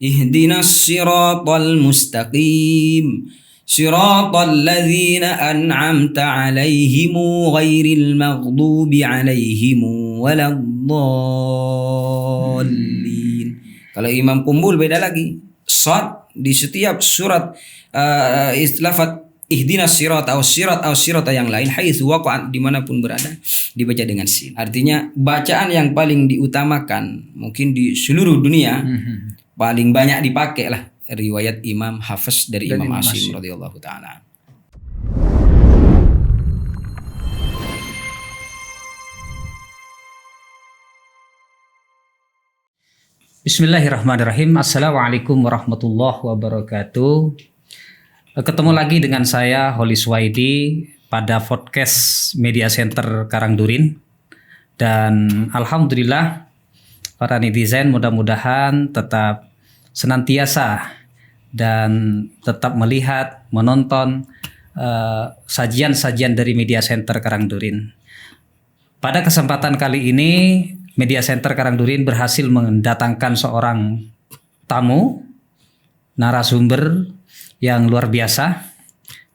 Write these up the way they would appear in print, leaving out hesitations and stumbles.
Ihdinas siratal mustaqim. Siratal ladzina an'amta 'alaihim ghairil maghdubi 'alaihim waladdallin. Kalau Imam Kumbul beda lagi. Shad di setiap surat lafaz ihdinas sirat atau sirat yang lain haitsu waqa'at dimanapun berada dibaca dengan sin. Artinya bacaan yang paling diutamakan mungkin di seluruh dunia paling banyak dipakai lah riwayat Imam Hafiz dari Imam Asim radhiyallahu taala. Bismillahirrahmanirrahim. Assalamualaikum warahmatullahi wabarakatuh. Ketemu lagi dengan saya Holy Swaidi pada podcast Media Center Karangdurin. Dan alhamdulillah para netizen mudah-mudahan tetap senantiasa dan tetap melihat, menonton sajian-sajian dari Media Center Karangdurin. Pada kesempatan kali ini Media Center Karangdurin berhasil mendatangkan seorang tamu narasumber yang luar biasa.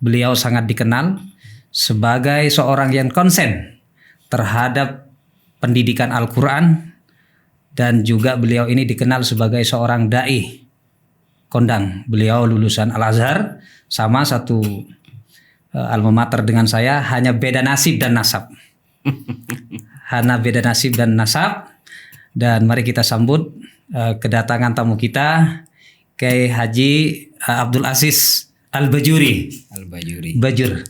Beliau sangat dikenal sebagai seorang yang konsen terhadap pendidikan Al-Quran, dan juga beliau ini dikenal sebagai seorang dai kondang. Beliau lulusan Al-Azhar, sama satu alma mater dengan saya, hanya beda nasib dan nasab. Dan mari kita sambut kedatangan tamu kita, Kiai Haji Abdul Aziz Al-Bajuri. Bajur.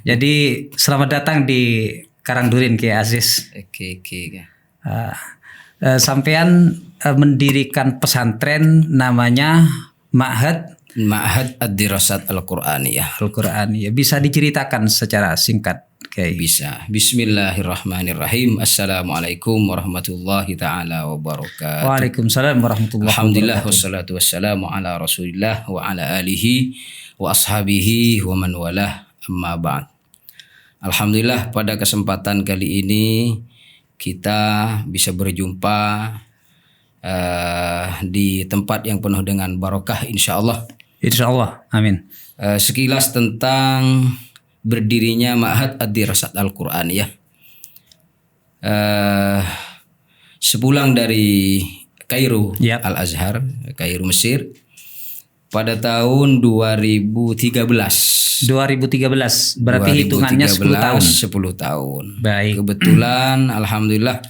Jadi selamat datang di Karangdurin, Kiai Aziz. Oke. Sampean mendirikan pesantren namanya Ma'had Ad-Dirasat Al-Qur'aniyah. Bisa diceritakan secara singkat, Kiai? Bisa. Bismillahirrahmanirrahim. Assalamualaikum warahmatullahi taala wabarakatuh. Waalaikumsalam warahmatullahi Alhamdulillah wabarakatuh. wassalatu wassalamu ala Rasulillah wa ala alihi wa ashabihi wa man walah, amma ba'd. Alhamdulillah pada kesempatan kali ini kita bisa berjumpa di tempat yang penuh dengan barokah insyaallah. Insyaallah, amin. Sekilas tentang berdirinya Ma'had Ad-Dirasat Al-Qur'aniyah. Sepulang dari Kairo, Al-Azhar, Kairo Mesir, pada tahun 2013. Berarti hitungannya 10 tahun. 10 tahun. Baik. Kebetulan alhamdulillah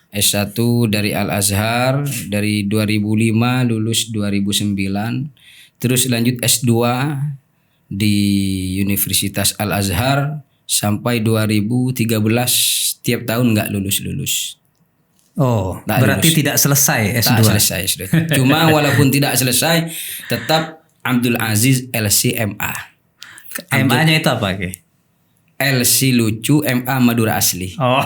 S1 dari Al-Azhar dari 2005 lulus 2009. Terus lanjut S2 di Universitas Al-Azhar sampai 2013, tiap tahun enggak lulus. Oh, berarti lulus. Tidak selesai S2. Tak selesai sudah. Cuma walaupun tidak selesai tetap Abdul Aziz LC-MA. MA-nya itu apa, Ki? LC lucu, MA Madura asli. Oh.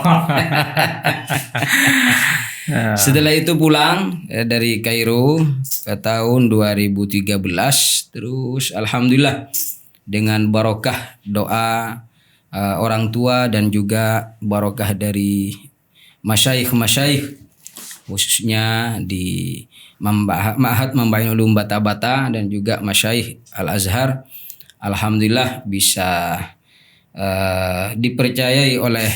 Setelah itu pulang dari Kairo ke tahun 2013, terus alhamdulillah dengan barokah doa orang tua dan juga barokah dari masyayikh khususnya di Ma'had Mambain Ulum Bata-Bata dan juga masyayikh Al-Azhar, alhamdulillah bisa dipercayai oleh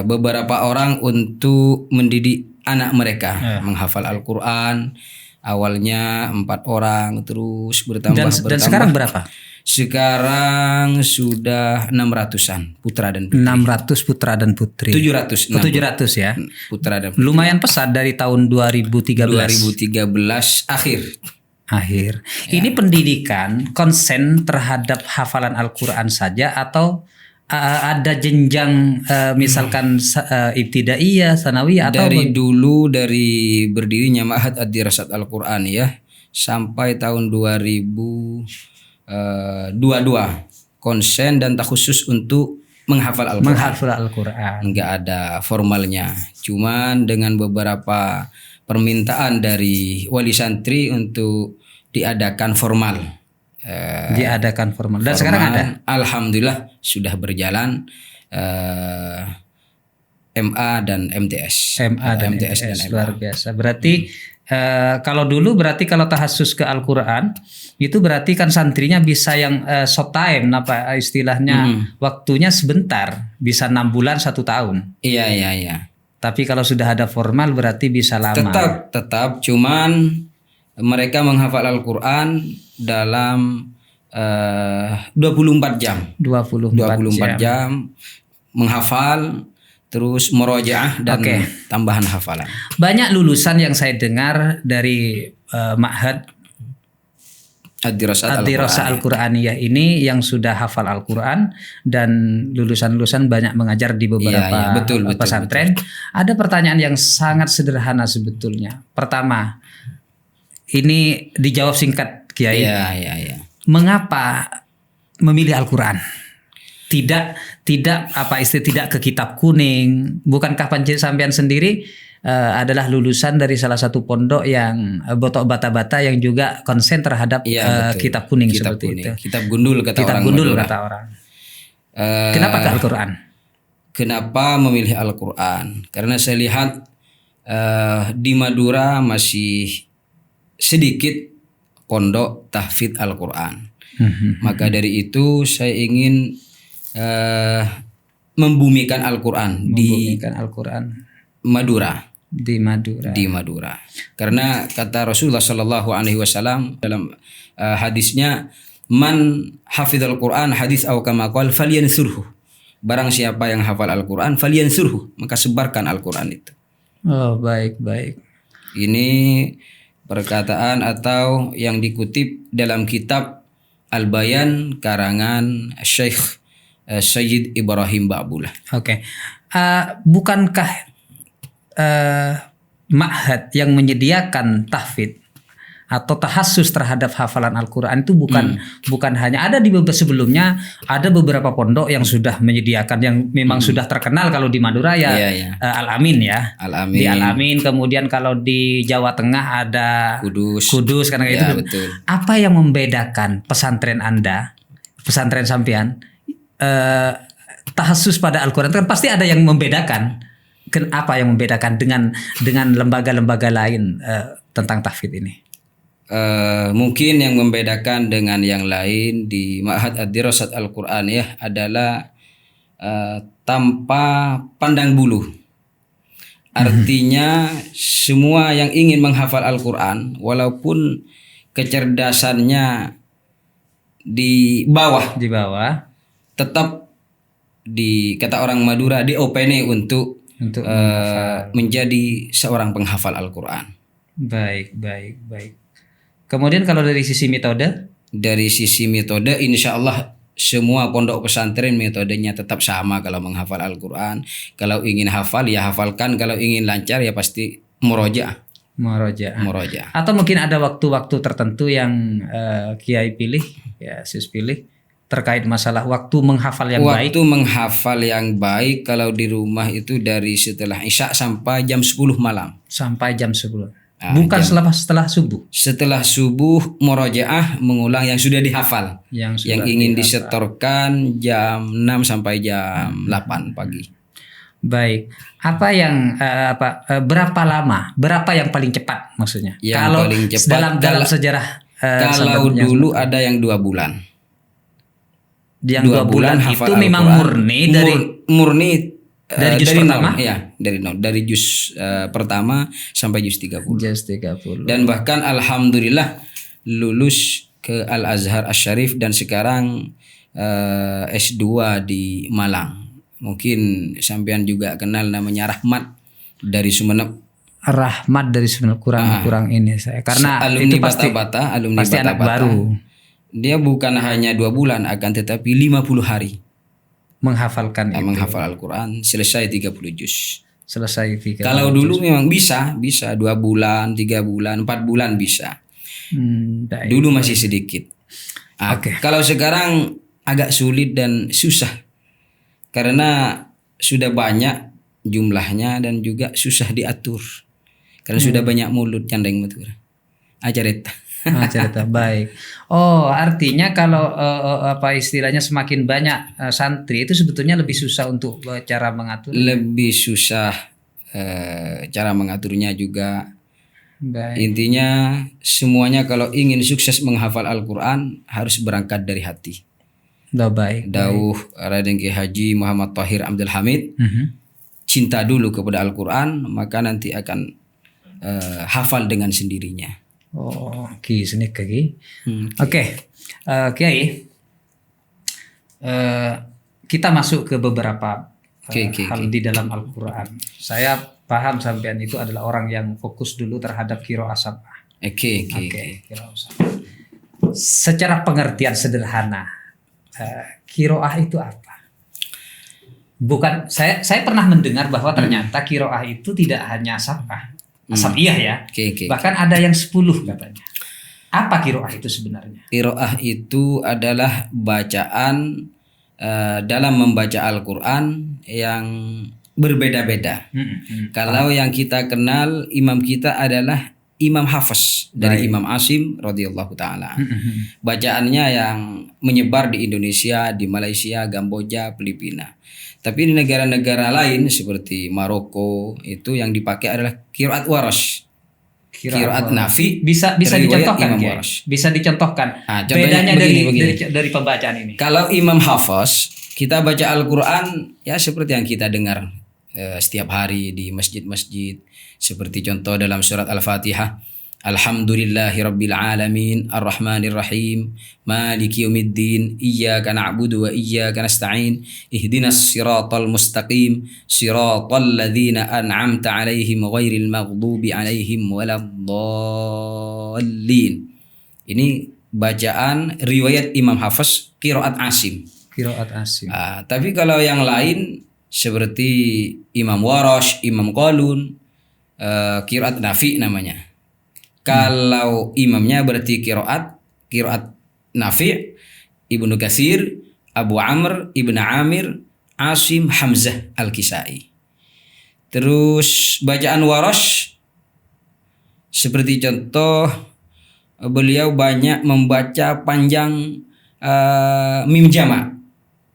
beberapa orang untuk mendidik anak mereka menghafal Al-Quran. Awalnya 4 orang, terus bertambah. Dan sekarang berapa? Sekarang sudah 600-an putra dan putri. 600 putra dan putri. 700 ya. Putra dan putri. Lumayan pesat dari tahun 2013 akhir. Ya. Ini pendidikan konsen terhadap hafalan Al-Quran saja atau ada jenjang misalkan ibtidaiyah, sanawiyah atau dari dulu, dari berdirinya Ma'had Ad-Dirasat Al-Qur'aniyah sampai tahun 2022 konsen dan tak khusus untuk menghafal Al-Quran. Enggak ada formalnya, cuman dengan beberapa permintaan dari wali santri untuk diadakan formal. Dan sekarang ada. Alhamdulillah sudah berjalan MA dan MTS. MA dan MTS luar biasa. Berarti Kalau dulu berarti kalau tahassus ke Al-Quran itu berarti kan santrinya bisa yang short time, apa istilahnya, waktunya sebentar, bisa 6 bulan 1 tahun. Iya, iya, iya. Tapi kalau sudah ada formal berarti bisa lama. Tetap, cuman mereka menghafal Al-Quran dalam 24 jam. 24 jam menghafal, terus murojaah dan tambahan hafalan. Banyak lulusan yang saya dengar dari Ma'had Ad-Dirasah Al-Quraniyah ini yang sudah hafal Al-Quran, dan lulusan-lulusan banyak mengajar di beberapa pesantren. Ada pertanyaan yang sangat sederhana sebetulnya. Pertama, ini dijawab singkat, Kiai. Iya. Mengapa memilih Al-Quran? Tidak ke kitab kuning. Bukankah sampean sendiri adalah lulusan dari salah satu pondok yang botok bata-bata yang juga konsen terhadap kitab kuning seperti itu. Kitab gundul kata orang. Kenapa ke Al-Quran? Kenapa memilih Al-Quran? Karena saya lihat di Madura masih sedikit pondok tahfidz Al-Quran. Maka dari itu saya ingin membumikan Al-Quran di Madura. Di Madura. Karena kata Rasulullah Shallallahu Alaihi Wasallam dalam hadisnya, man hafidhal Quran hadis aw kama qala falyansurhu. Barang siapa yang hafal Al-Quran falyansurhu, maka sebarkan Al-Quran itu. Oh, baik. Ini perkataan atau yang dikutip dalam kitab Al-Bayan karangan Syekh Sayyid Ibrahim Ba'bullah. Oke. Bukankah Ma'had yang menyediakan tahfidz atau tahassus terhadap hafalan Al-Quran itu bukan hanya ada di beberapa sebelumnya, ada beberapa pondok yang sudah menyediakan, yang memang sudah terkenal. Kalau di Madura Al-Amin ya. Di Al-Amin, kemudian kalau di Jawa Tengah ada Kudus karena itu. Betul. Apa yang membedakan pesantren Anda, pesantren sampean, tahassus pada Al-Quran? Kan pasti ada yang membedakan. Apa yang membedakan dengan lembaga-lembaga lain tentang tahfidz ini? Mungkin yang membedakan dengan yang lain di Ma'had Ad-Dirasat Al-Quraniyah adalah tanpa pandang bulu. Artinya semua yang ingin menghafal Al-Quran, walaupun kecerdasannya di bawah, tetap kata orang Madura diopene untuk menjadi seorang penghafal Al-Quran. Baik. Kemudian kalau dari sisi metode? Dari sisi metode, insya Allah semua pondok pesantren metodenya tetap sama kalau menghafal Al-Quran. Kalau ingin hafal ya hafalkan, kalau ingin lancar ya pasti murojaah. Atau mungkin ada waktu-waktu tertentu yang Kiai pilih, ya Sis pilih, terkait masalah waktu menghafal yang baik. Waktu menghafal yang baik kalau di rumah itu dari setelah Isya sampai jam 10 malam. Sampai jam 10. Bukan setelah subuh. Setelah subuh murojaah mengulang yang sudah dihafal. Yang ingin disetorkan jam 6 sampai jam 8 pagi. Baik. Apa yang berapa lama? Berapa yang paling cepat maksudnya? Yang kalau paling cepat dalam sejarah kalau dulu ada yang 2 bulan. Yang 2 bulan itu memang murni dari juz pertama? Iya, dari juz pertama sampai juz 30. Juz 30. Dan bahkan alhamdulillah lulus ke Al-Azhar Asy-Syarif dan sekarang S2 di Malang. Mungkin sampean juga kenal namanya Rahmat dari Sumeneb. Kurang ini saya. Karena alumni itu pasti alumni anak baru. Dia bukan hanya 2 bulan akan tetapi 50 hari menghafal Al-Quran, selesai 30 juz. Selesai 30 Kalau dulu memang bisa 2 bulan, 3 bulan, 4 bulan bisa. Dulu masih sedikit. Kalau sekarang agak sulit dan susah karena sudah banyak jumlahnya dan juga susah diatur. Karena sudah banyak mulut candeng betul. Ajareta. Baik. Oh, artinya kalau istilahnya semakin banyak santri itu sebetulnya lebih susah untuk cara mengatur. Lebih susah cara mengaturnya juga. Baik. Intinya semuanya kalau ingin sukses menghafal Al-Quran harus berangkat dari hati. Baik. Dawuh Raden Ki Haji Muhammad Thahir Abdul Hamid, cinta dulu kepada Al-Quran, maka nanti akan hafal dengan sendirinya. Oh, Ki sini Ki. Oke. Kiai. Kita masuk ke beberapa hal di dalam Al-Quran. Saya paham sampean itu adalah orang yang fokus dulu terhadap qiraah sab'ah. Oke, qiraah sab'ah. Secara pengertian sederhana, qiraah itu apa? Bukan, saya pernah mendengar bahwa ternyata qiraah itu tidak hanya sab'ah, sab'iyah ya. Bahkan ada yang 10 katanya. Apa qiraah itu sebenarnya? Qiraah itu adalah bacaan dalam membaca Al-Quran yang berbeda-beda. Kalau yang kita kenal imam kita adalah Imam Hafiz dari Imam Asim radhiyallahu taala. Bacaannya yang menyebar di Indonesia, di Malaysia, Kamboja, Filipina. Tapi di negara-negara lain seperti Maroko itu yang dipakai adalah qiraat Warash. Qiraat Nafi bisa dicontohkan ya? Bisa dicontohkan bedanya begini. Dari pembacaan ini. Kalau Imam Hafiz kita baca Al-Quran ya seperti yang kita dengar setiap hari di masjid-masjid, seperti contoh dalam surat Al-Fatihah, Alhamdulillahirabbil alamin arrahmanir rahim maliki yaumiddin iyyaka na'budu wa iyyaka nasta'in ihdinas siratal mustaqim siratal ladzina an'amta 'alaihim ghairil maghdubi 'alaihim waladdallin. Ini bacaan riwayat Imam Hafiz qiraat Asim. Tapi kalau yang lain seperti Imam Warash, Imam Qalun, qiraat Nafi namanya. Kalau imamnya berarti qiraat Nafi', Ibnu Katsir, Abu Amr, Ibnu Amir, Asim, Hamzah, Al-Kisai. Terus bacaan Warash seperti contoh beliau banyak membaca panjang mim jamak.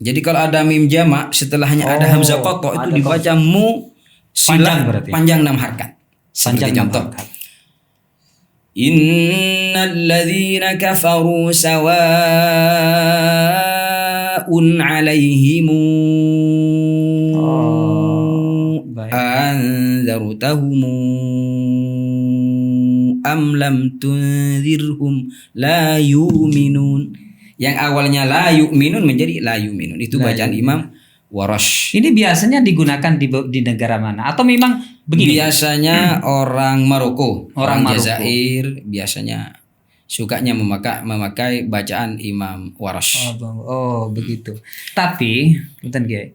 Jadi kalau ada mim jamak setelahnya ada hamzah qata itu dibaca mu silah panjang 6 harkat. Seperti contoh Innal ladzina kafaru sawa'un 'alaihim anzartahum am lam tunzirhum la yu'minun. Yang awalnya la yu'minun menjadi la yu'minun. Itu bacaan Imam Warash. Ini biasanya digunakan di negara mana? Atau memang begini? Biasanya orang Maroko, orang Jazair biasanya sukanya memakai bacaan Imam Warash. Oh, begitu. Tapi, bentar Kiai.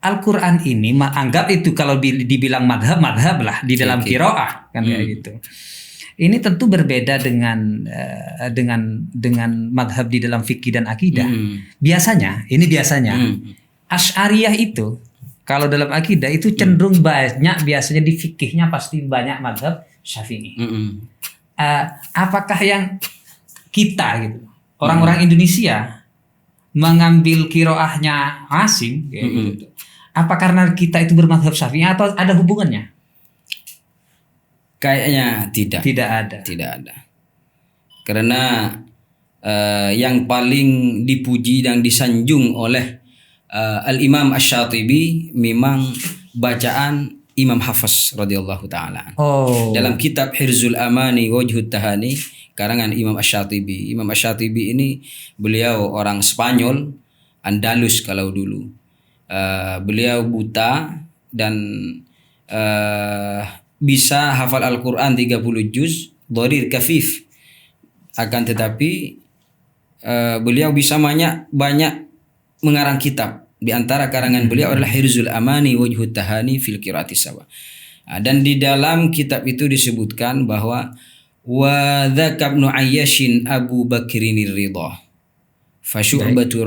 Al-Quran ini anggap itu kalau dibilang madhab lah di dalam qiraah kan kayak gitu. Ini tentu berbeda dengan madhab di dalam fikih dan akidah. Biasanya Asy'ariyah itu kalau dalam akidah itu cenderung banyak, biasanya di fikihnya pasti banyak madhab Syafi'i. Apakah yang kita gitu orang-orang Indonesia mengambil qiraahnya Asim kayak gitu? Apa karena kita itu bermadhab Syafi'i atau ada hubungannya? Kayaknya tidak. Tidak ada. Karena yang paling dipuji dan disanjung oleh Al-Imam Asy-Syatibi memang bacaan Imam Hafiz radhiyallahu taala. Dalam kitab Hirzul Amani Wajhut Tahani karangan Imam Asy-Syatibi. Imam Asy-Syatibi ini beliau orang Spanyol, Andalus kalau dulu. Beliau buta dan bisa hafal Al-Quran 30 juz, dharir kafif. Akan tetapi beliau bisa banyak mengarang kitab. Di antara karangan beliau adalah Hirzul Amani Wajhut Tahani fil Qiraati Sawa. Dan di dalam kitab itu disebutkan bahwa wa dzaka ibnu Ayyashin Abu Bakrinir Ridha. Fasyu'batu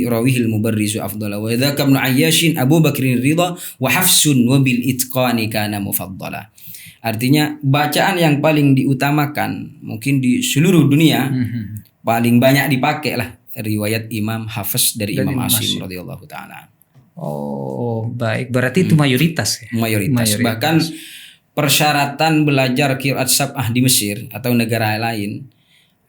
rawihil mubarrizu afdala wa dzaka ibnu Ayyashin Abu Bakrinir Ridha wa hafsun wa bil itqani kana mufaddala. Artinya bacaan yang paling diutamakan mungkin di seluruh dunia paling banyak dipakai lah riwayat Imam Hafiz dari Imam Asim radhiyallahu taala. Oh, baik. Berarti itu mayoritas ya. Mayoritas. Bahkan persyaratan belajar qiraat sab'ah di Mesir atau negara lain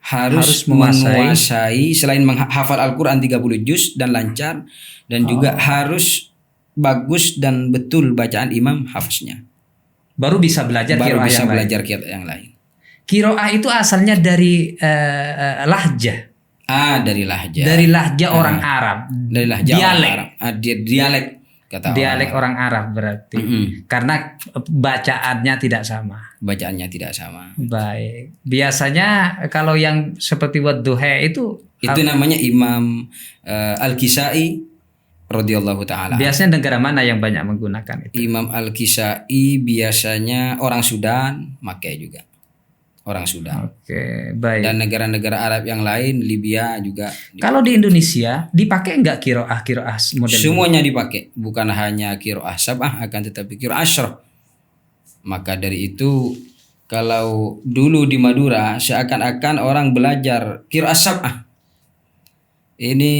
harus menguasai selain menghafal Al-Qur'an 30 juz dan lancar, dan juga harus bagus dan betul bacaan imam hafaznya. Baru bisa belajar qiraat yang lain. Qiraah itu asalnya dari lahjah. Dari lahjah. Dari lahjah orang Arab. Dari lahjah dialek. orang Arab. Dialek kata dialek orang Arab berarti. Karena bacaannya tidak sama. Bacaannya tidak sama. Baik. Biasanya kalau yang seperti wadduha itu namanya Imam Al-Kisai radhiyallahu taala. Biasanya negara mana yang banyak menggunakan itu? Imam Al-Kisai biasanya orang Sudan, Makkah juga. Orang Sudan. Oke, baik. Dan negara-negara Arab yang lain, Libya juga. Kalau di Indonesia dipakai enggak qiraah model semuanya dipakai, bukan hanya qiraah sab'ah, akan tetapi qiraah asyrah. Maka dari itu kalau dulu di Madura seakan-akan orang belajar qiraah sab'ah ini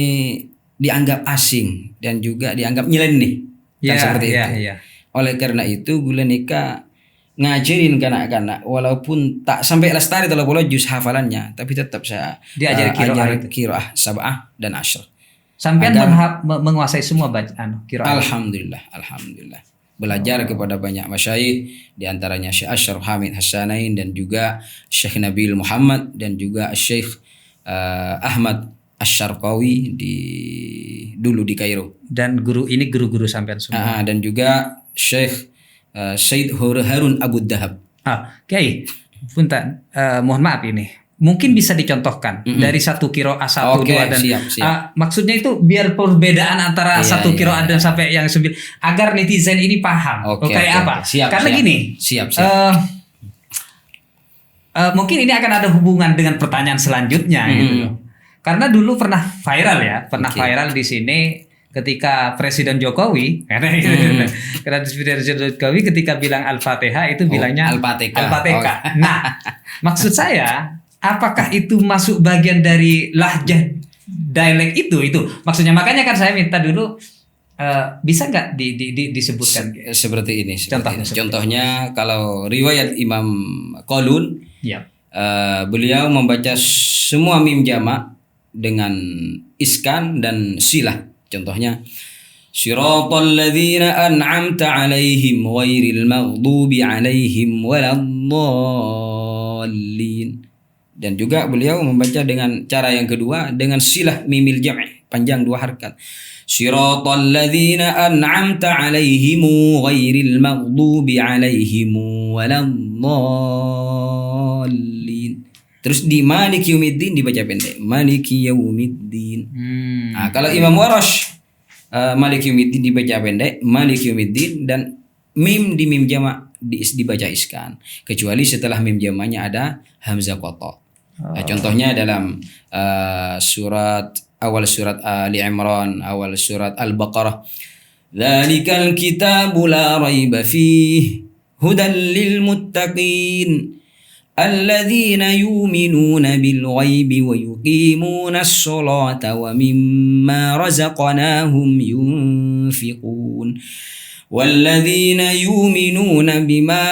dianggap asing dan juga dianggap nyeleneh. Kan seperti itu. Oleh karena itu Gulenika ngajarin kanak-kanak walaupun tak sampai lestari 30 juz hafalannya, tapi tetap saya diajari qiraah sab'ah dan asyrah. Sampai menguasai semua bacaan qiraah. Alhamdulillah. Belajar kepada banyak masyayikh, di antaranya Syekh Asyraf Hamid Hassanain dan juga Syekh Nabil Muhammad dan juga Syekh Ahmad Asy-Syarqawi dulu di Kairo. Dan guru-guru sampean semua. Dan juga Syekh Said Harun Abu Dahab. Kiai, punten, mohon maaf ini. Mungkin bisa dicontohkan dari satu qiraah 1, 2 dan siap. Maksudnya itu biar perbedaan antara satu qiraah dan sampai yang 9 agar netizen ini paham. Apa? Karena gini. Mungkin ini akan ada hubungan dengan pertanyaan selanjutnya gitu. Karena dulu pernah viral di sini ketika Presiden Jokowi, karena Presiden Jokowi ketika bilang Al-Fatihah itu bilangnya Al-Fatihah. Nah, maksud saya, apakah itu masuk bagian dari lahjah dialek itu? Maksudnya makanya kan saya minta dulu bisa nggak disebutkan seperti ini. Contohnya kalau riwayat Imam Qalun, beliau membaca semua mim jamak dengan iskan dan silah. Contohnya Siratal ladzina an'amta 'alaihim ghairil maghdubi 'alaihim waladdallin. Dan juga beliau membaca dengan cara yang kedua dengan silah mimil jam' panjang 2 harakat. Siratal ladzina an'amta 'alaihim ghairil maghdubi 'alaihim waladdallin. Terus di Maliki Yaumiddin dibaca pendek. Maliki Yaumiddin. Nah, kalau Imam Warash Maliki Yaumiddin dibaca pendek, Maliki Yaumiddin, dan mim di mim jamak dibaca iskan. Kecuali setelah mim jamaknya ada hamzah qata. Contohnya dalam awal surat Ali Imran, awal surat Al-Baqarah. Dzalikal kitabu la raiba fihi hudan lil muttaqin. الذين يؤمنون بالغيب ويقيمون الصلاة ومما رزقناهم ينفقون والذين يؤمنون بما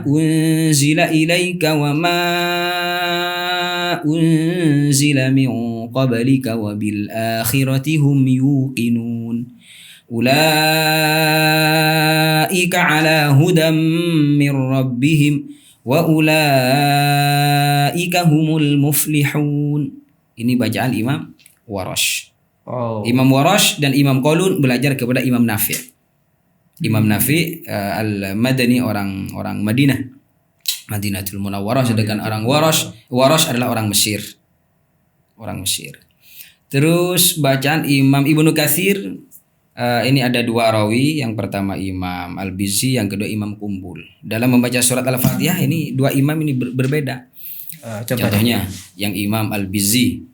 أنزل إليك وما أنزل من قبلك وبالآخرة هم يوقنون أولئك على هدى من ربهم wa ulaika humul muflihun. Ini bacaan Imam Warash. Imam Warash dan Imam Qalun belajar kepada Imam Nafi'. Imam Nafi' al-Madani orang Madinah, Madinatul Munawwarah, sedangkan orang Warash adalah orang Mesir. Terus bacaan Imam Ibnu Katsir, ini ada 2 rawi, yang pertama Imam Al-Bizzi, yang kedua Imam Kumbul. Dalam membaca surat Al-Fatihah ini 2 imam ini berbeda. Contohnya yang Imam Al-Bizzi,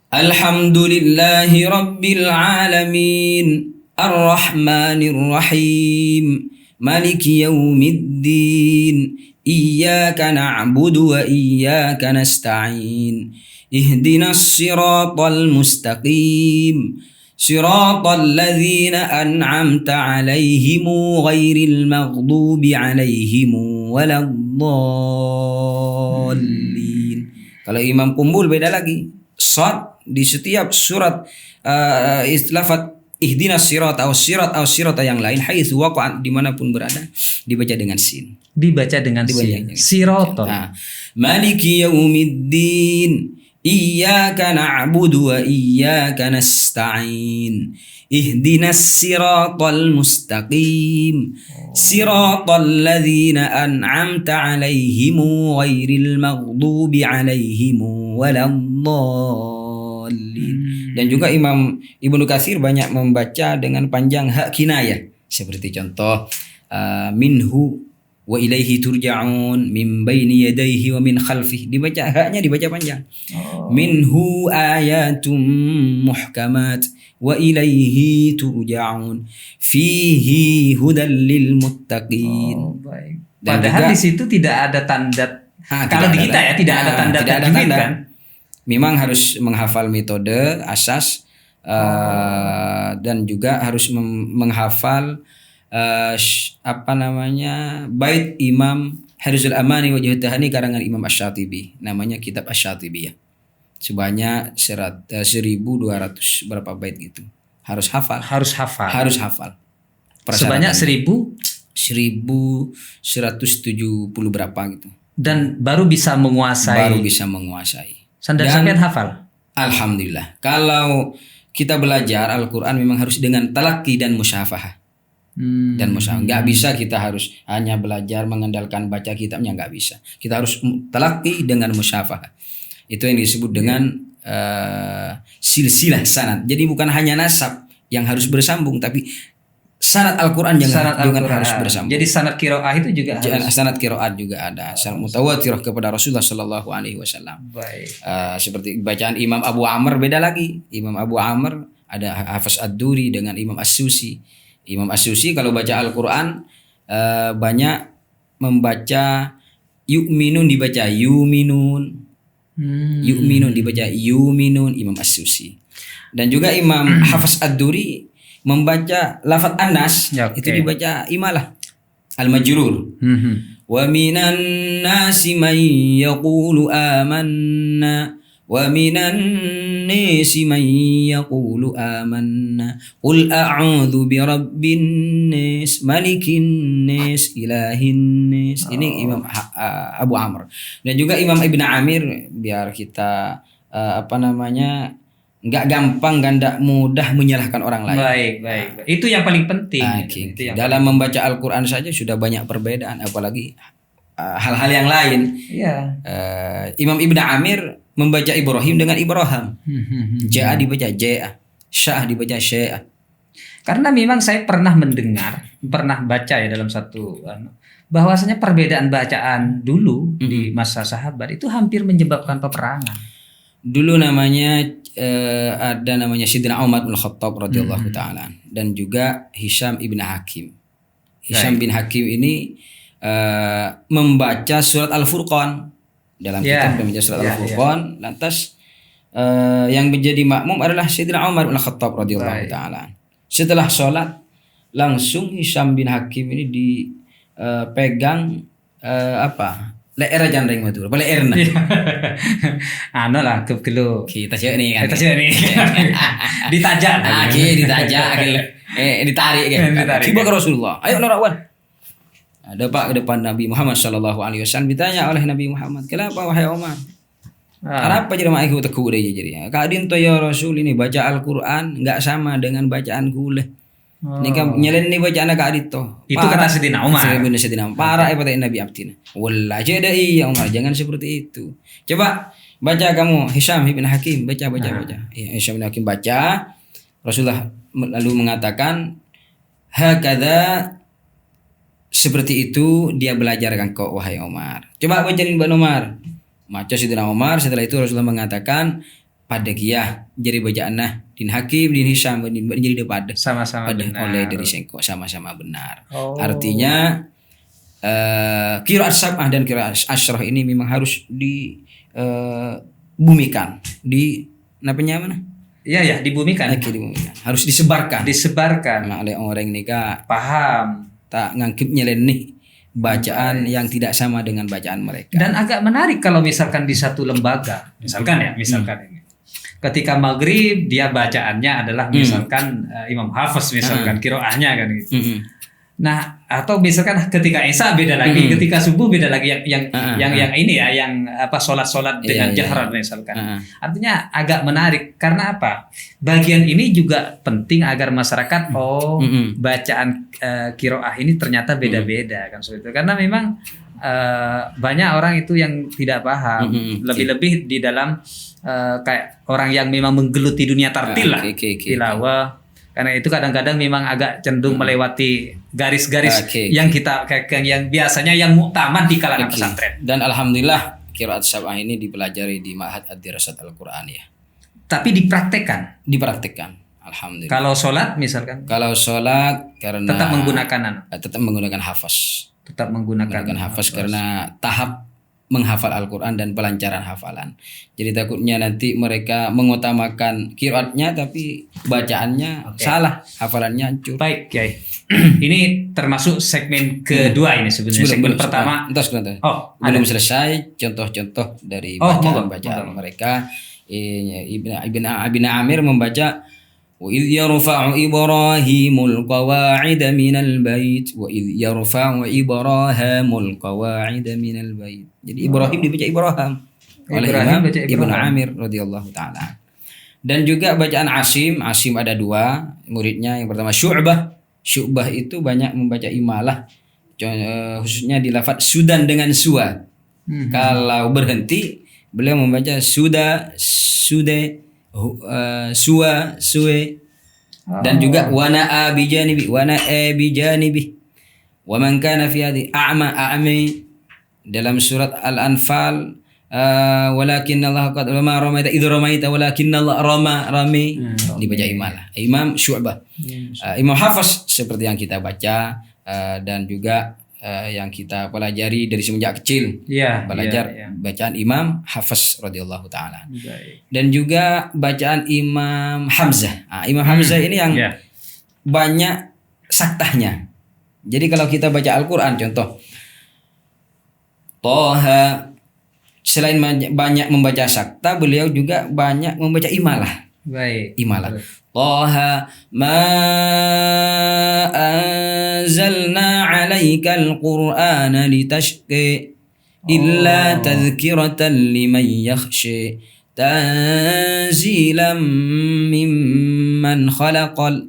Alhamdulillahi Rabbil Alamin Ar-Rahmanir Rahim Maliki Yaumiddin Iyyaka na'budu wa iyyaka nasta'in Ihdinas siratal mustaqim Siratal ladzina an'amta 'alaihim ghairil maghdubi alaihim waladdallin. Kalau imam kumbul beda lagi. Shad di setiap surat lafaz ihdinas sirat atau sirata yang lain haitsu waqa'a dimanapun berada dibaca dengan sin. Dibaca dengan sin. Siratal. Nah, Maliki yaumiddin. Iyyaka na'budu wa iyyaka nasta'in. Ihdinas siratal mustaqim. Siratal ladzina an'amta 'alaihim ghairil maghdubi alaihim waladdallin. Dan juga Imam Ibnu Katsir banyak membaca dengan panjang hak kinayah. Seperti contoh minhu wa ilaihi turja'un min baini yadayhi wa min khalfihi. Dibaca haknya dibaca panjang. Minhu ayatum muhkamat wa ilaihi turja'un fihi hudal lil muttaqin. Baik. Padahal di situ tidak ada tanda. Kalau di kita ya tidak ada tanda tajwid kan. Memang harus menghafal metode asas dan juga harus menghafal bait Imam Hirzul Amani wa Juhtahani karangan Imam Asy-Syatibi, namanya kitab Asy-Syatibiyah, sebanyak 1200 berapa bait gitu, harus hafal sebanyak 1170 berapa gitu, dan baru bisa menguasai. Sandal sampean hafal? Alhamdulillah. Kalau kita belajar Al-Quran memang harus dengan talaqi dan musyafahah. Dan musyafahah. Nggak bisa kita harus hanya belajar mengandalkan baca kitabnya, nggak bisa. Kita harus talaqi dengan musyafahah. Itu yang disebut dengan silsilah sanad. Jadi bukan hanya nasab yang harus bersambung, tapi sanad Al-Quran juga harus bersambung. Jadi sanad qiraah itu juga harus. Sanad qiraat juga ada. Sanad mutawatirah kepada Rasulullah Shallallahu Alaihi Wasallam. Baik. Seperti bacaan Imam Abu Amr beda lagi. Imam Abu Amr ada Hafiz Ad-Duri dengan Imam As-Susi. Imam As-Susi kalau baca Al-Quran banyak membaca yu'minun dibaca yuminun. Yu'minun dibaca yuminun, Imam As-Susi. Dan juga Imam Hafiz Ad-Duri membaca lafaz Anas itu dibaca imalah al-majrur. Wa minan nasi man yaqulu amanna wa minan nasi man yaqulu amanna qul a'udzu birabbin nas malikin nas ilahin nas. Ini Imam Abu Amr. Dan juga Imam Ibn Amir, biar kita nggak gampang, nggak mudah menyalahkan orang lain. Baik. Itu yang paling penting. Dalam membaca Al-Quran saja sudah banyak perbedaan, apalagi hal-hal yang lain. Iya. Imam Ibn Amir membaca Ibrahim dengan Ibrahim. Ja'a dibaca Ja'a, Sya'ah dibaca Sya'ah. Karena memang saya pernah baca ya dalam satu bahwasanya perbedaan bacaan dulu di masa sahabat itu hampir menyebabkan peperangan. Dulu namanya ada namanya Sayyidina Umar bin Khattab radhiyallahu taala, dan juga Hisham ibn Hakim. Hisham bin Hakim ini membaca surat Al-Furqan dalam kitab membaca surat Al-Furqan. Lantas yang menjadi makmum adalah Sayyidina Umar bin Khattab radhiyallahu taala. Setelah sholat langsung Hisham bin Hakim ini dipegang leer aja nreng matu. Leer nah. Lah kelo. Kita cek nih kan. Ditajak. Ditajak. Ditarik kan. Tiba ke Rasulullah. Ayo Narawan. Ada Pak ke depan Nabi Muhammad sallallahu alaihi wasallam, ditanya oleh Nabi Muhammad, "Kenapa wahai Umar? Kenapa jadi mak aku teku deh jadi? Kadin to ya Rasul ini baca Al-Qur'an enggak sama dengan bacaan kule. Ini kan nyelen nih bacaan Kak Adit toh." Itu kata Sayyidina Umar. Sayyidina Umar. Parah pada Nabi Abdina. Wallah jadi iya Umar, jangan seperti itu. Coba baca kamu Hisham bin Hakim, baca. Hisham bin Hakim baca. Rasulullah lalu mengatakan, "Hakadha, seperti itu dia belajarkan kau wahai Umar." Coba bacain Mbak Umar. Baca Sayyidina Umar. Setelah itu Rasulullah mengatakan, pada giyah jadi bacaanah din Hakim din Hisham din jadi pada sama-sama benar. Oleh dari sengkok sama-sama benar. Artinya qiraat sab'ah dan qiraat asyrah ini memang harus dibumikan di mana? dibumikan. Harus disebarkan. Disebarkan. Nah, oleh orang nikah Paham. tak ngangkip nyeleneh bacaan yang tidak sama dengan bacaan mereka. Dan agak menarik kalau misalkan di satu lembaga, misalkan ini. Ketika maghrib dia bacaannya adalah misalkan Imam Hafiz misalkan kiroahnya kan gitu. Nah, atau misalkan ketika Isya beda lagi, ketika subuh beda lagi yang ini ya, yang salat dengan jahran misalkan. Artinya agak menarik karena apa? Bagian ini juga penting agar masyarakat bacaan qiraah ini ternyata beda-beda kan seperti itu. Karena memang banyak orang itu yang tidak paham, lebih-lebih di dalam kayak orang yang memang menggeluti dunia tartil lah, tilawah. Karena itu kadang-kadang memang agak cenderung melewati garis-garis yang biasanya yang muktamad di kalangan pesantren. Dan alhamdulillah qiraat sab'ah ini dipelajari di Ma'had Ad-Dirasat Al-Qur'an ya. Tapi dipraktekkan. Alhamdulillah. Kalau sholat misalkan? Kalau sholat karena tetap menggunakan hafaz. Tetap menggunakan hafaz karena tahap menghafal Al-Quran dan pelancaran hafalan. Jadi takutnya nanti mereka mengutamakan qiraatnya tapi bacaannya salah, hafalannya hancur. Baik, Kiai. Ini termasuk segmen kedua ini sebenarnya. Segmen pertama. Belum selesai contoh-contoh dari bacaan mereka. Ibn Amir membaca وَإِذْ يَرْفَعُ إِبْرَاهِيمُ الْقَوَاعِدَ مِنَ الْبَيْتِ وَإِذْ يَرْفَعُ إِبْرَاهَامُ الْقَوَاعِدَ مِنَ الْبَيْتِ. Jadi Ibrahim dibaca Ibrahim oleh Imam Ibn Amir radhiyallahu taala. Dan juga bacaan Asim ada dua muridnya. Yang pertama Syu'bah itu banyak membaca imalah, khususnya di lafaz sudan dengan suwa. Kalau berhenti beliau membaca sude, suwe, dan juga wana bijanibi wa man kana fi hadhihi a'mi dalam surat Al-Anfal walakin Allah qad rama ramaita idh ramaita walakin Allah rami dibaca imalah Imam Syu'bah. Imam Hafiz seperti yang kita baca dan juga yang kita pelajari dari semenjak kecil, belajar bacaan Imam Hafiz radhiyallahu taala. Dan juga bacaan Imam Hamzah. Imam Hamzah ini yang banyak saktahnya. Jadi kalau kita baca Al-Quran, contoh Toha, selain banyak membaca sakta, beliau juga banyak membaca imalah. Imalah. Toha ma anzalna 'alaikal qur'ana litashqa illa tadhkiratan liman yakhsha tanzilan mimman khalaqal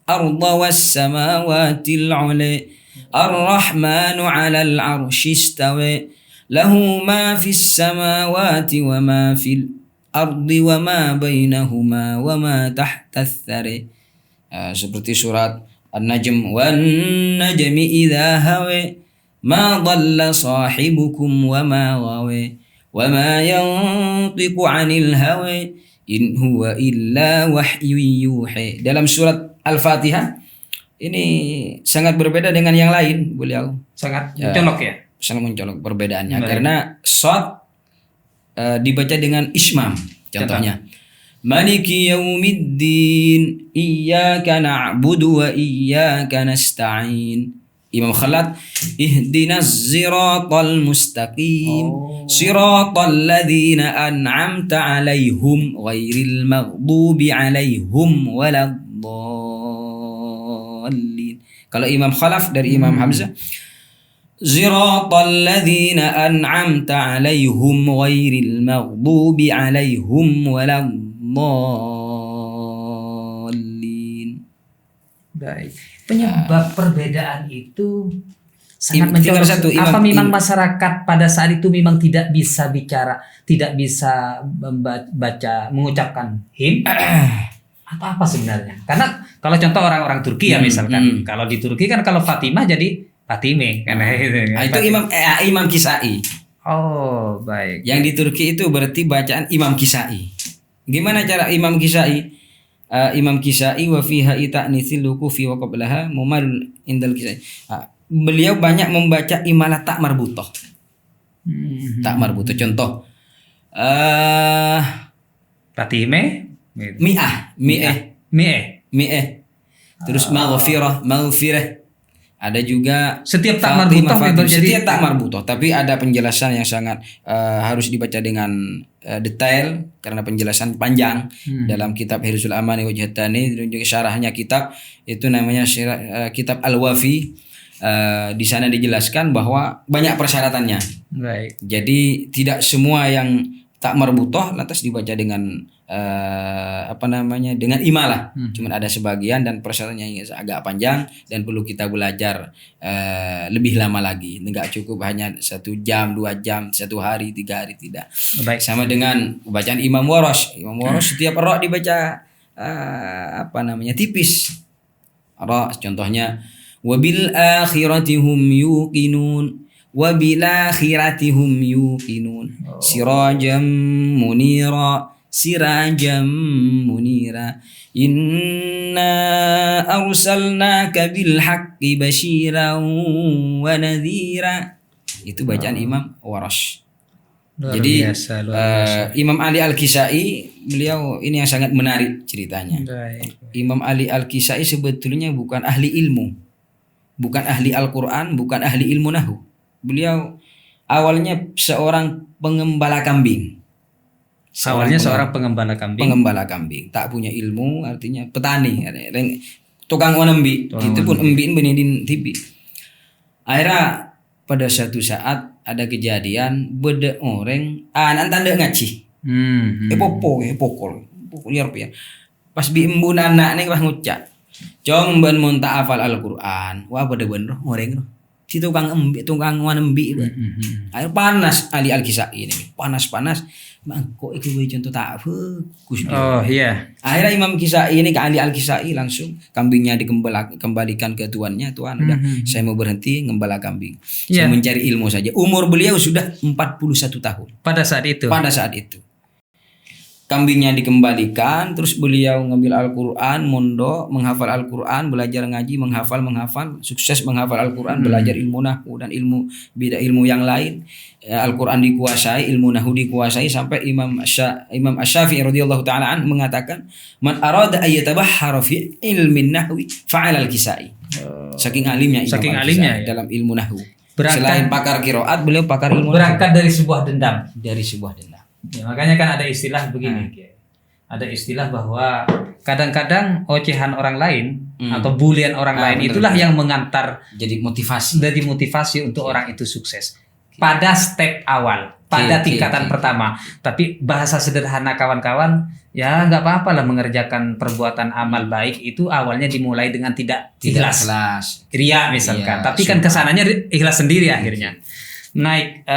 arda was samawati al-'ula ar-rahmanu 'alal 'arsyi istawa lahu ma fis samawati wa ma fil ardi wa ma bainahuma wa ma tahta ats-tsari. Seperti surat An-Najm wan najmi idza hawa ma dhalla sahibukum wa ma ghawa wa ma yantiqu 'anil hawa in huwa illa wahyun yuha. Dalam surat Al-Fatihah ini sangat berbeda dengan yang lain, beliau sangat mencolok ya. Sangat mencolok perbedaannya karena shad dibaca dengan ismam. Contohnya Maliki yaumiddin iyyaka na'budu wa iyyaka nasta'in. Imam Khalad ihdinas siratal mustaqim siratal ladzina an'amta 'alaihim ghairil maghdubi alaihim waladdallin. Kalau Imam Khalaf dari Imam Hamzah Ziratal ladzina an'amta 'alaihim ghairil maghdubi 'alaihim waladdallin. Baik. Penyebab perbedaan itu sangat mencolok. Apa memang masyarakat pada saat itu memang tidak bisa bicara, tidak bisa membaca, mengucapkan him? Apa sebenarnya? Karena kalau contoh orang-orang Turki ya misalkan, kalau di Turki kan kalau Fatimah jadi Fatime karena itu Imam Kisai. Oh, baik. Yang di Turki itu berarti bacaan Imam Kisai. Gimana cara Imam Kisai? Imam Kisai wa fiha ta'nitsil lukufi wa qablaha mumal indal Kisai. Beliau banyak membaca imalah tak marbutoh. Tak marbutoh. Contoh Fatime Gitu. Mi'ah, mi'ah. Terus maghfirah. Ada juga Setiap tak Fatimah, marbutoh setiap tak marbutoh, tapi ada penjelasan yang sangat harus dibaca dengan detail karena penjelasan panjang dalam kitab Hirsul Amani Wajhatani dan juga syarahnya kitab itu namanya kitab Al-Wafi. Di sana dijelaskan bahwa banyak persyaratannya. Baik. Jadi tidak semua yang tak marbutoh lantas dibaca dengan dengan imalah. Cuman ada sebagian dan persyaratannya yang agak panjang dan perlu kita belajar lebih lama lagi. Enggak cukup hanya 1 jam, 2 jam, 1 hari, 3 hari, tidak. Baik. Sama dengan bacaan Imam Warosh. Imam Warosh setiap ra dibaca tipis. Ra contohnya wabil akhirati hum yuqinun. Wabil akhirati hum yuqinun. Sirajam munira inna arsalnaka bil haqqi basyiran wa nadhira. Itu bacaan Imam Warosh. Jadi Luar biasa. Imam Ali Al-Kisai beliau ini yang sangat menarik ceritanya. Baik. Imam Ali Al-Kisai sebetulnya bukan ahli ilmu, bukan ahli Al-Quran, bukan ahli ilmu nahu. Beliau awalnya seorang pengembala kambing. Awalnya seorang pengembala kambing. Pengembala kambing, tak punya ilmu, artinya petani, tukang onembi. Itu pun embin benedin tipi. Akhirnya pada suatu saat ada kejadian beda orang tanda ngaci. Pokol liar pian. Pas biimbun anak nih pas ngucap. Cong ben mun tak hafal Al-Qur'an. Wah pada bener orang si tukang onembi. Air panas Ali Al-Kisai ini. Panas. Mangko itu contoh tak fokus. Oh iya. Akhirnya Imam Kisai ini ke Ali Al-Kisai langsung kambingnya dikembalikan ke tuannya. Tuan udah saya mau berhenti ngembala kambing. Saya mencari ilmu saja. Umur beliau sudah 41 tahun. Pada saat itu. Kambingnya dikembalikan, terus beliau ngambil Al-Quran, mondok, menghafal Al-Quran, belajar ngaji, menghafal, sukses menghafal Al-Quran, belajar ilmu nahwu dan beda ilmu yang lain. Al-Quran dikuasai, ilmu nahwu dikuasai sampai Imam Asy-Syafi'i radhiyallahu taala an mengatakan, "Man arada ay yatabahhara fi ilmin nahwi fa'ala Al-Kisai." Saking alimnya ya. Dalam ilmu nahwu. Selain pakar qiraat, beliau pakar ilmu berangkat dari sebuah dendam. Ya, makanya kan ada istilah begini. Ada istilah bahwa kadang-kadang ocehan orang lain atau bulian orang lain itulah yang mengantar jadi motivasi untuk orang itu sukses. Pada step awal, pada tingkatan pertama. Tapi bahasa sederhana kawan-kawan, ya nggak apa-apa lah mengerjakan perbuatan amal baik itu awalnya dimulai dengan tidak ikhlas. Ria misalkan. Tapi kan kesananya ikhlas sendiri akhirnya. Naik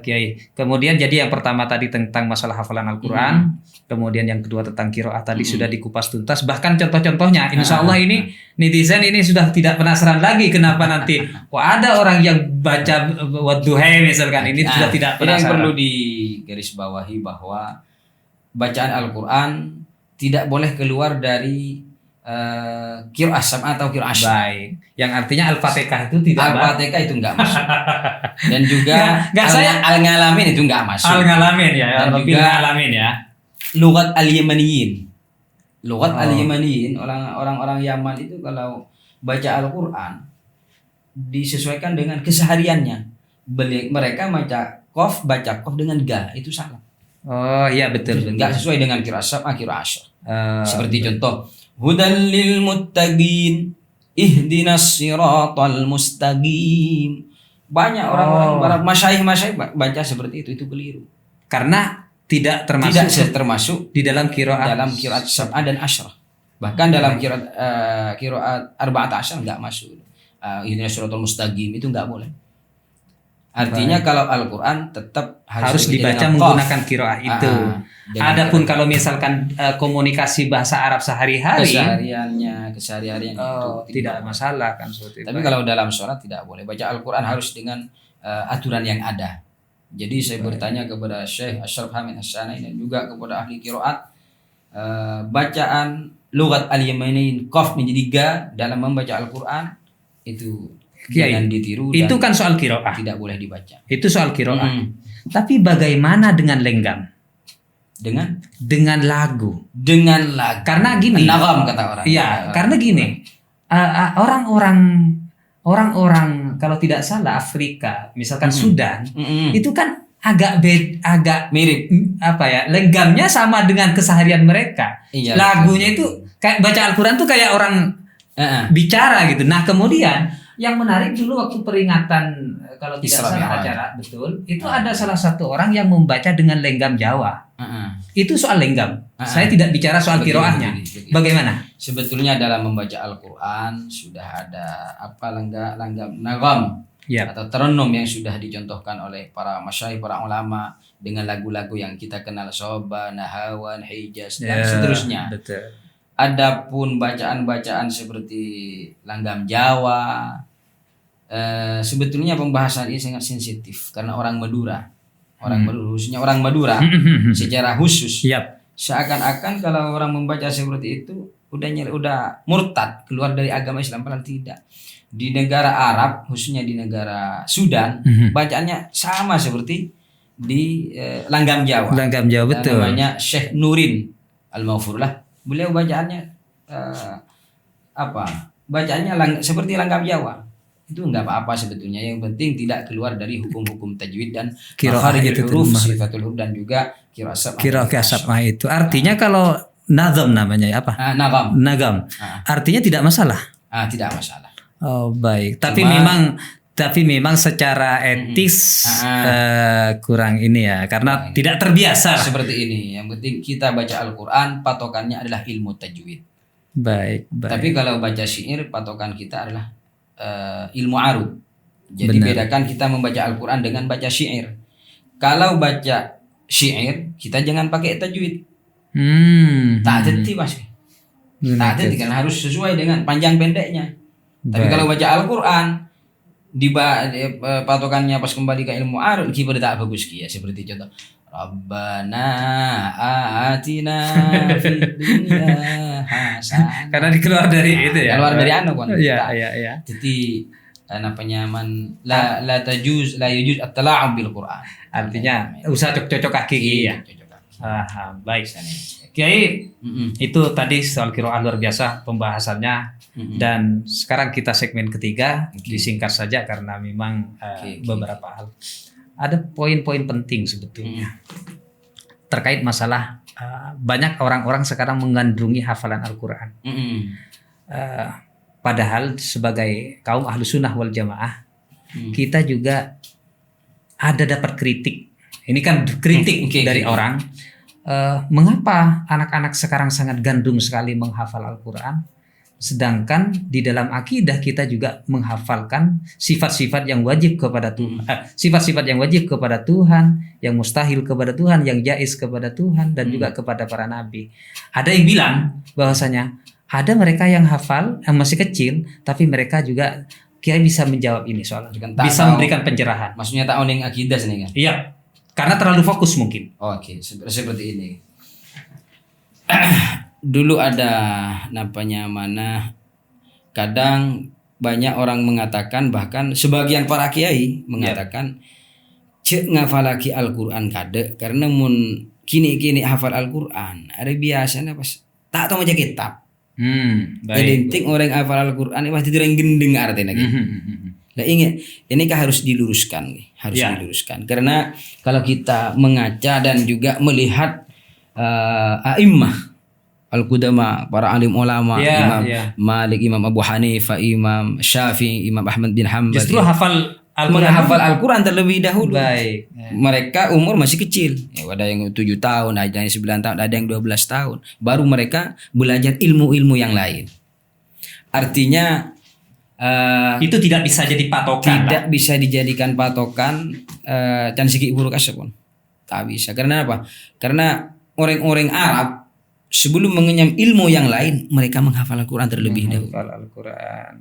Kiai. Kemudian jadi yang pertama tadi tentang masalah hafalan Al-Quran, kemudian yang kedua tentang qiraat tadi sudah dikupas tuntas. Bahkan contoh-contohnya, insya Allah ini netizen ini sudah tidak penasaran lagi kenapa nanti ada orang yang baca wadduha misalkan ini sudah tidak penasaran. Yang perlu digarisbawahi bahwa bacaan Al-Quran tidak boleh keluar dari qiraah sab'ah atau qiraah asyr. Baik. Yang artinya Al-Fatihah itu tidak. Al-Fatihah itu enggak masuk. Dan juga Al-Ngalamin itu enggak masuk. Al-Ngalamin ya. Dan juga Al-Ngalamin ya. Lughat Al-Yamaniyin. Orang-orang Yaman itu kalau baca Al-Quran disesuaikan dengan kesehariannya. Mereka baca qaf dengan ga, itu salah. Oh iya betul. Enggak sesuai dengan qiraah sab'ah, qiraah asyr. Seperti contoh Hudan lil muttaqin ihdinas siratal mustaqim. Banyak orang-orang masyayikh baca seperti itu keliru. Karena tidak termasuk di dalam qiraat sab'ah dan asyr. Bahkan dalam qiraat arba'at asyr enggak masuk. Ihdinas siratal mustaqim itu enggak boleh. Artinya kalau Al-Quran tetap harus dibaca menggunakan qiraah itu. Adapun kalau misalkan komunikasi bahasa Arab kesehariannya itu tidak masalah kan seperti itu. Tapi kalau dalam sholat tidak boleh. Baca Al-Quran harus dengan aturan yang ada. Jadi saya bertanya kepada Syekh Ashraf Hamid Hassani dan juga kepada ahli qiraat, bacaan lughat al-Yamaniyin qaf menjadi ga dalam membaca Al-Quran itu jangan ditiru. Itu kan soal qiraah. Tidak boleh dibaca. Itu soal qiraah. Tapi bagaimana dengan lenggam? dengan lagu. dengan lagu. Karena gini. Nagam kata orang. Iya, karena gini. Orang-orang kalau tidak salah Afrika, misalkan Sudan, itu kan agak mirip. apa ya, lenggamnya sama dengan keseharian mereka. Iya, Lagunya itu kayak baca Al-Quran tuh kayak orang bicara gitu. Nah kemudian yang menarik dulu waktu peringatan kalau tidak Isra salah Mi'raj. acara betul itu ada salah satu orang yang membaca dengan lenggam Jawa. Itu soal lenggam. Saya tidak bicara soal Begini, kiroahnya. begini. Bagaimana? Sebetulnya dalam membaca Al-Quran sudah ada langgam nagam Ya. atau terenum yang sudah dicontohkan oleh para masyayikh, para ulama dengan lagu-lagu yang kita kenal, Soba, Nahawan, Hijaz dan seterusnya. Betul. Adapun bacaan-bacaan seperti langgam Jawa, sebetulnya pembahasan ini sangat sensitif karena orang Madura, khususnya orang Madura secara khusus, Yap. seakan-akan kalau orang membaca seperti itu udah murtad, keluar dari agama Islam, padahal tidak. Di negara Arab, khususnya di negara Sudan, bacaannya sama seperti di langgam Jawa. Langgam Jawa, betul. Namanya Syekh Nurin Al-Maufurlah. Beliau bacaannya bacaannya seperti langgam Jawa. Itu enggak apa-apa sebetulnya. Yang penting tidak keluar dari hukum-hukum tajwid dan Qiraah makharijul gitu, huruf, makhrij. sifatul huruf dan juga qiraah Qiraah itu artinya kalau nazam namanya apa? Nagam. Nagam. Artinya tidak masalah. Tidak masalah. Oh baik. Tapi Cuma- memang secara etis kurang ini ya karena tidak terbiasa. Seperti ini. Yang penting kita baca Al-Quran, patokannya adalah ilmu tajwid. Baik. Tapi kalau baca syair, patokan kita adalah ilmu arud. Jadi Benar. bedakan kita membaca Al-Quran dengan baca syair. Kalau baca syair, kita jangan pakai tajwid. Tak hati mas. Tak hati kan harus sesuai dengan panjang pendeknya. Tapi Baik. kalau baca Al-Quran, patokannya pas kembali ke ilmu arud, kita tak bagus ya. Seperti contoh, Rabbana atina fid dunya hasanah. Karena dikeluar dari itu ya. Keluar dari anu kan. Iya. Jadi penyaman la yujuz at-tala'ub bil Quran. Artinya usaha cocok kaki ya. Cocok. Aha, baik. Kiai, itu tadi soal qiraah luar biasa pembahasannya. Dan sekarang kita segmen ketiga, disingkat saja karena memang beberapa hal. Ada poin-poin penting sebetulnya terkait masalah banyak orang-orang sekarang menggandrungi hafalan Al-Quran. Padahal sebagai kaum ahlu sunnah wal jamaah kita juga ada dapat kritik. Ini kan kritik dari orang. Mengapa anak-anak sekarang sangat gandrung sekali menghafal Al-Quran? Sedangkan di dalam akidah kita juga menghafalkan sifat-sifat yang wajib kepada Tuhan, sifat-sifat yang wajib kepada Tuhan, yang mustahil kepada Tuhan, yang jaiz kepada Tuhan dan juga kepada para nabi. Ada yang bilang bahwasanya ada mereka yang hafal yang masih kecil, tapi mereka juga Kiai bisa menjawab ini soalnya, bisa memberikan pencerahan. Maksudnya tak oning akidah sini kan? Iya, karena terlalu fokus mungkin. Oke, seperti ini. Dulu ada kadang banyak orang mengatakan, bahkan sebagian para kiai mengatakan cek ngafalaki Al-Quran kade karena mun kini hafal Al-Quran ada biasanya pas tak tahu macam kitab. Jadi orang hafal Al-Quran ini pasti orang gendeng artinya gitu. Nah ini kan harus diluruskan diluruskan karena kalau kita mengaca dan juga melihat a'immah Al-Qudama, para alim ulama, Imam Malik, Imam Abu Hanifah, Imam Syafi'i, Imam Ahmad bin Hanbal. Justru hafal Al-Quran terlebih dahulu. Baik. Mereka umur masih kecil. Ada yang 7 tahun, ada yang 9 tahun, ada yang 12 tahun. Baru mereka belajar ilmu-ilmu yang lain. Artinya itu tidak bisa jadi patokan. Tidak bisa dijadikan patokan dan segi buruk pun. Tak bisa. Karena apa? Karena orang-orang Arab sebelum mengenyam ilmu yang lain, mereka menghafal Al-Quran terlebih dahulu. Menghafal Al-Quran.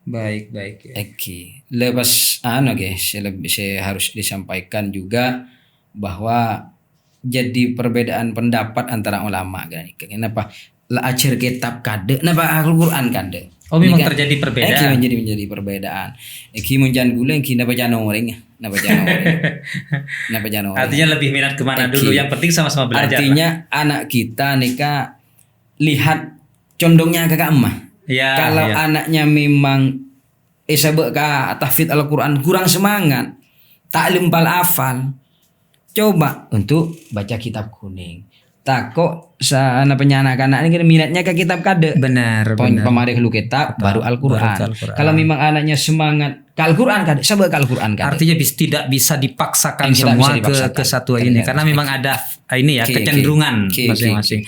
Baik. Oke. Lepas saya harus disampaikan juga bahwa jadi perbedaan pendapat antara ulama. Kenapa? La ajar kitab kade, kenapa Al-Quran kade? Oh, memang Ini kan, terjadi perbedaan. Eki menjadi perbedaan. Eki menjan gula, Eki napa janoreng, napa janoreng. Artinya lebih minat kemana dulu? Eki. Yang penting sama-sama belajar. Artinya anak kita nika lihat condongnya kakak emak. Ya, Kalau ya. anaknya memang sabek ka tahfidz Al-Quran kurang semangat, taklim pal hafal, coba untuk baca kitab kuning. Tak kok sana anak-anak ini minatnya ke kitab kade. Benar. Pemarih lu kitab baru Al-Quran. Kalau memang anaknya semangat ke Al-Quran kade, sabek ke Al-Quran kade. Artinya tidak bisa dipaksakan Tidak semua bisa dipaksakan. ke satu ini, karena memang ada ini ya kecenderungan masing-masing.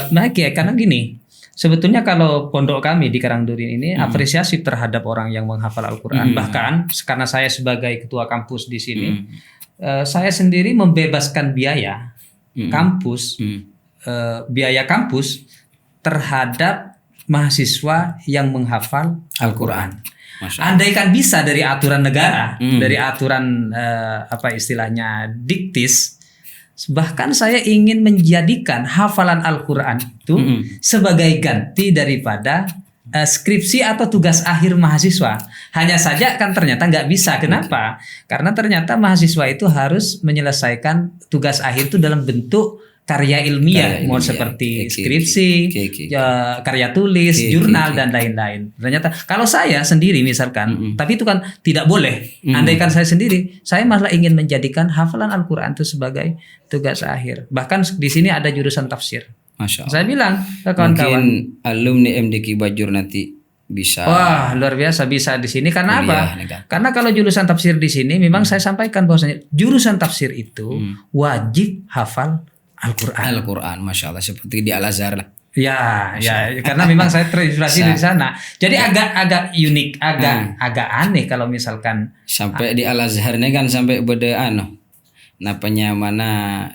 Baik ya, karena gini. Sebetulnya kalau pondok kami di Karangdurin ini apresiasi terhadap orang yang menghafal Al-Quran. Bahkan karena saya sebagai ketua kampus di sini, saya sendiri membebaskan biaya kampus, biaya kampus terhadap mahasiswa yang menghafal Al-Quran. Andaikan bisa dari aturan negara, dari aturan apa istilahnya diktis. Bahkan saya ingin menjadikan hafalan Al-Quran itu sebagai ganti daripada skripsi atau tugas akhir mahasiswa. Hanya saja kan ternyata nggak bisa. Kenapa? Karena ternyata mahasiswa itu harus menyelesaikan tugas akhir itu dalam bentuk karya ilmiah, mau seperti skripsi, karya tulis, jurnal dan lain-lain. Ternyata kalau saya sendiri misalkan, tapi itu kan tidak boleh. Andaikan saya sendiri, saya malah ingin menjadikan hafalan Al-Quran itu sebagai tugas akhir. Bahkan di sini ada jurusan tafsir. Masya Allah. Saya bilang ke kawan-kawan, mungkin alumni MDQ Bajur nanti bisa. Wah, luar biasa bisa di sini. Karena apa? Karena kalau jurusan tafsir di sini, memang saya sampaikan bahwasanya jurusan tafsir itu wajib hafal Al-Quran, Masya Allah, seperti di Al-Azhar lah. Ya, karena memang saya terinspirasi dari sana. Jadi agak unik, agak aneh kalau misalkan sampai di Al-Azhar ini kan sampai beda napanya mana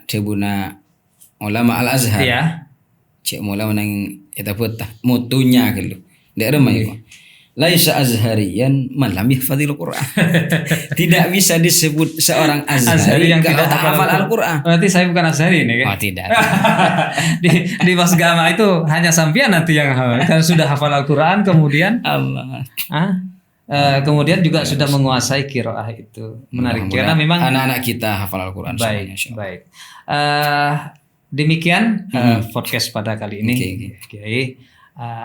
debuna ulama Al-Azhar. Iya. Cek mula menang eta putah mutunya gitu. Dek remah itu. Laisa azhariyan man lam yahfadzil Quran. Tidak bisa disebut seorang azhari yang kalau tak hafal Al-Quran. Berarti saya bukan azhari ini kan? Oh tidak. di Masgama itu hanya sampean nanti yang kan sudah hafal Al-Quran kemudian Allah. Kemudian juga sudah menguasai qiraah itu. Menarik karena memang anak-anak kita hafal Al-Quran semuanya. Baik. Demikian podcast pada kali ini. Kiai.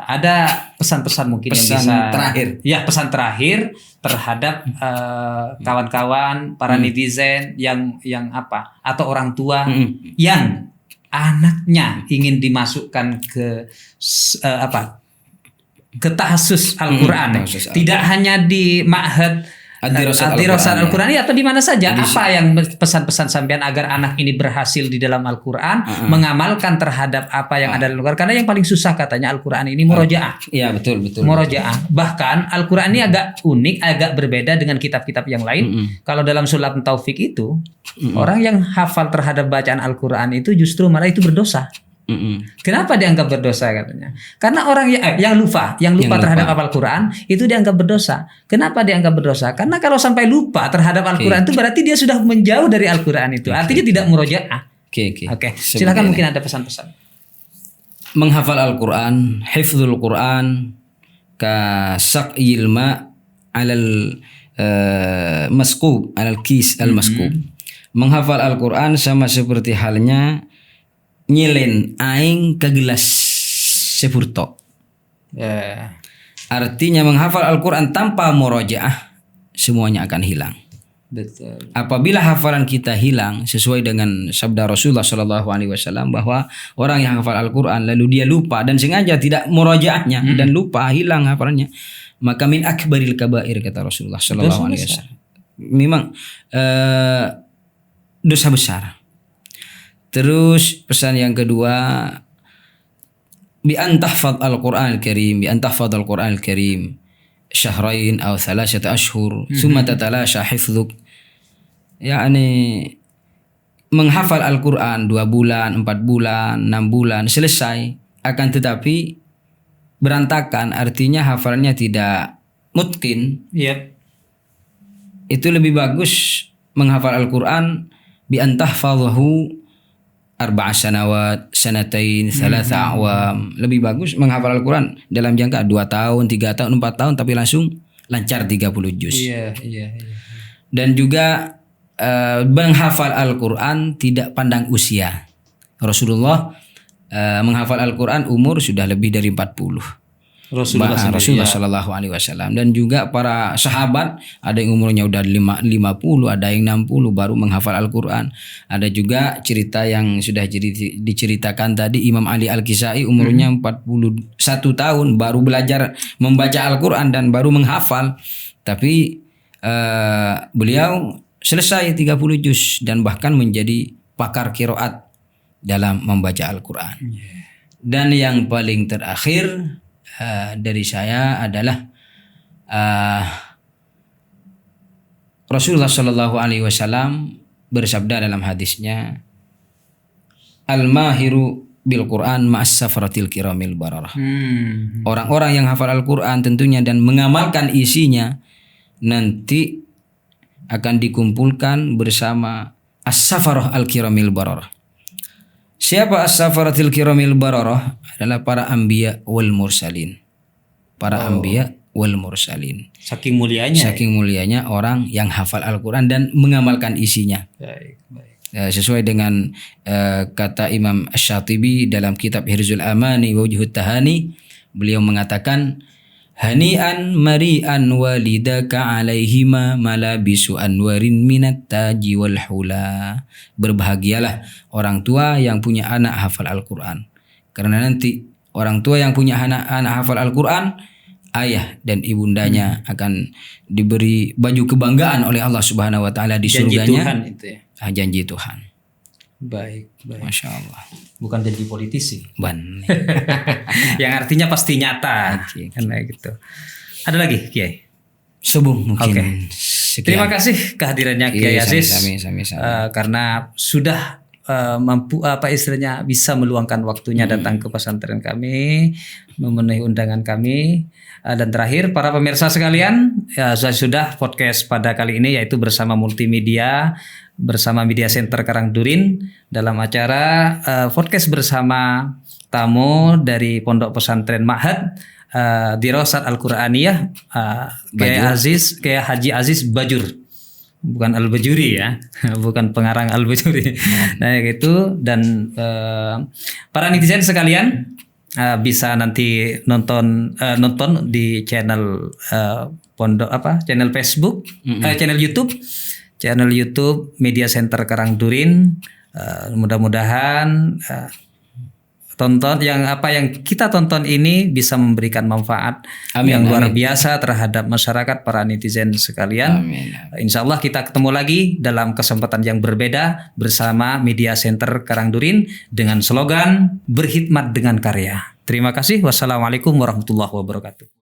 Ada pesan-pesan mungkin yang bisa terakhir. Ya, pesan terakhir terhadap kawan-kawan para netizen yang apa atau orang tua yang anaknya ingin dimasukkan ke ke tahassus Al-Quran. Tidak hanya di ma'had Dirasat Al-Quran atau di mana saja. Apa yang pesan-pesan sampean agar anak ini berhasil di dalam Al-Quran, mengamalkan terhadap apa yang ada di Al-Quran. Karena yang paling susah katanya Al-Quran ini murojaah. Iya betul. Murojaah. Bahkan Al-Quran ini agak unik, agak berbeda dengan kitab-kitab yang lain. Kalau dalam Sulam Taufik itu, orang yang hafal terhadap bacaan Al-Quran itu justru malah itu berdosa. Kenapa dianggap berdosa katanya? Karena orang yang lupa terhadap Al-Quran itu dianggap berdosa. Kenapa dianggap berdosa? Karena kalau sampai lupa terhadap Al-Quran itu berarti dia sudah menjauh dari Al-Quran itu. Artinya tidak murojaah. Oke. Silakan mungkin ada pesan-pesan. Menghafal Al-Quran, hifdzul Quran, ka saqyil ma alal maskub, alal kis al maskub. Menghafal Al-Quran sama seperti halnya nyelen aing ke gelas sepurto. Artinya menghafal Al-Quran tanpa murojaah semuanya akan hilang. Betul. Apabila hafalan kita hilang sesuai dengan sabda Rasulullah SAW bahwa orang yang hafal Al-Quran lalu dia lupa dan sengaja tidak murojaahnya dan lupa hilang hafalannya, maka min akbaril kabair kata Rasulullah SAW. Memang dosa besar. Terus pesan yang kedua, bi an tahfadz al-Qur'an al-Karim, bi an tahfadz al-Qur'an al-Karim syahrain aw thalathata ashhur thumma tatalasha hifdzuk. Yani menghafal Al-Qur'an 2 bulan, 4 bulan, 6 bulan selesai, akan tetapi berantakan, artinya hafalannya tidak mutqin. Itu lebih bagus menghafal Al-Qur'an bi an tahfadhahu arba'a sanawat, sanatain, thalatha awam. Lebih bagus menghafal Al-Quran dalam jangka 2 tahun, 3 tahun, 4 tahun tapi langsung lancar 30 juz. Iya. Dan juga menghafal Al-Quran tidak pandang usia. Rasulullah menghafal Al-Quran umur sudah lebih dari 40. Rasulullah Shallallahu Alaihi Wasallam, dan juga para sahabat ada yang umurnya udah 50, ada yang 60 baru menghafal Al-Quran. Ada juga cerita yang sudah diceritakan tadi, Imam Ali Al-Kisai umurnya 41 tahun baru belajar membaca Al-Quran dan baru menghafal, tapi beliau selesai 30 juz dan bahkan menjadi pakar qiraat dalam membaca Al-Quran. Dan yang paling terakhir dari saya adalah Rasulullah Shallallahu Alaihi Wasallam bersabda dalam hadisnya, al-mahiru bil Quran ma'as safaratil kiramil bararah. Orang-orang yang hafal Al-Quran tentunya dan mengamalkan isinya nanti akan dikumpulkan bersama as-safarah al-kiramil bararah. Siapa as-safaratil kiramil bararah? Adalah para anbiya wal mursalin. Para anbiya wal mursalin. Saking mulianya. Saking mulianya orang yang hafal Al-Quran dan mengamalkan isinya. Baik. Sesuai dengan kata Imam Asy-Syatibi dalam kitab Hirzul Amani wa Wujhut Tahani, beliau mengatakan, hani'an mari'an walidaka alaihima malabisu anwarin minat taji wal hula. Berbahagialah orang tua yang punya anak hafal Al-Quran, karena nanti orang tua yang punya anak hafal Al-Quran, ayah dan ibundanya akan diberi baju kebanggaan oleh Allah Subhanahu wa taala di surganya. Janji Tuhan itu ya. Janji Tuhan. Baik. Masya Allah. Bukan janji politisi. Yang artinya pasti nyata. Okay. Karena gitu. Ada lagi, Kiai? Subuh mungkin. Terima kasih kehadirannya Kiai Aziz. Karena sudah mampu bisa meluangkan waktunya datang ke pesantren kami, memenuhi undangan kami. Dan terakhir para pemirsa sekalian, sudah podcast pada kali ini yaitu bersama multimedia, bersama Media Center Karangdurin dalam acara podcast bersama tamu dari Pondok Pesantren Ma'had Dirasat Al-Quraniyah, Kiai Haji Aziz Bajur. Bukan Al-Bajuri ya, bukan pengarang Al-Bajuri. Nah gitu, dan para netizen sekalian bisa nanti nonton di channel channel Facebook, channel YouTube Media Center Karangdurin. Mudah-mudahan tonton yang kita tonton ini bisa memberikan manfaat yang luar biasa terhadap masyarakat, para netizen sekalian. Insya Allah kita ketemu lagi dalam kesempatan yang berbeda bersama Media Center Karangdurin dengan slogan berkhidmat dengan karya. Terima kasih. Wassalamualaikum warahmatullahi wabarakatuh.